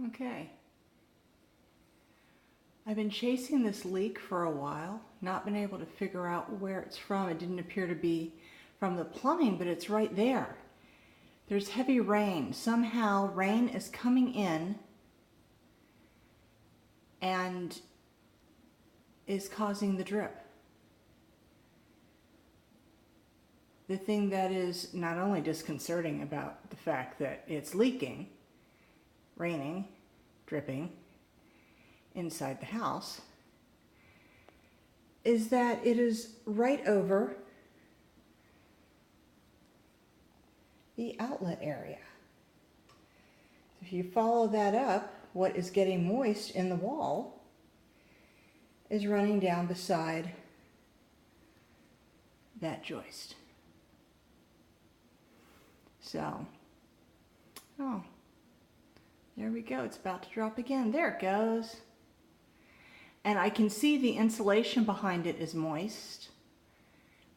Okay. I've been chasing this leak for a while, not been able to figure out where it's from. It didn't appear to be from the plumbing, but it's right there. There's heavy rain. Somehow rain is coming in and is causing the drip. The thing that is not only disconcerting about the fact that it's leaking, raining, dripping inside the house is that it is right over the outlet area. If you follow that up, what is getting moist in the wall is running down beside that joist. So, oh, there we go. It's about to drop again. There it goes. And I can see the insulation behind it is moist.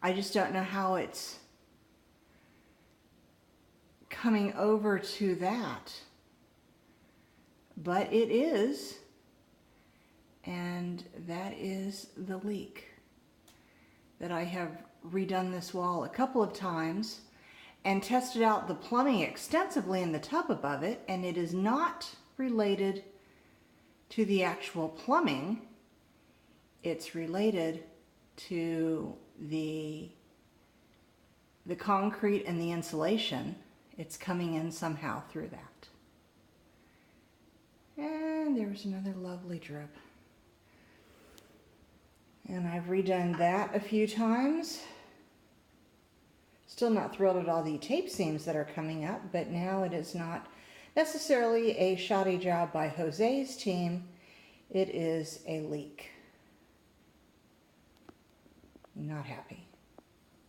I just don't know how it's coming over to that. But it is. And that is the leak. That I have redone this wall a couple of times and tested out the plumbing extensively in the tub above it, and it is not related to the actual plumbing. It's related to the concrete and the insulation. It's coming in somehow through that. And there's another lovely drip. And I've redone that a few times. Still not thrilled at all the tape seams that are coming up, but now it is not necessarily a shoddy job by Jose's team. It is a leak. Not happy.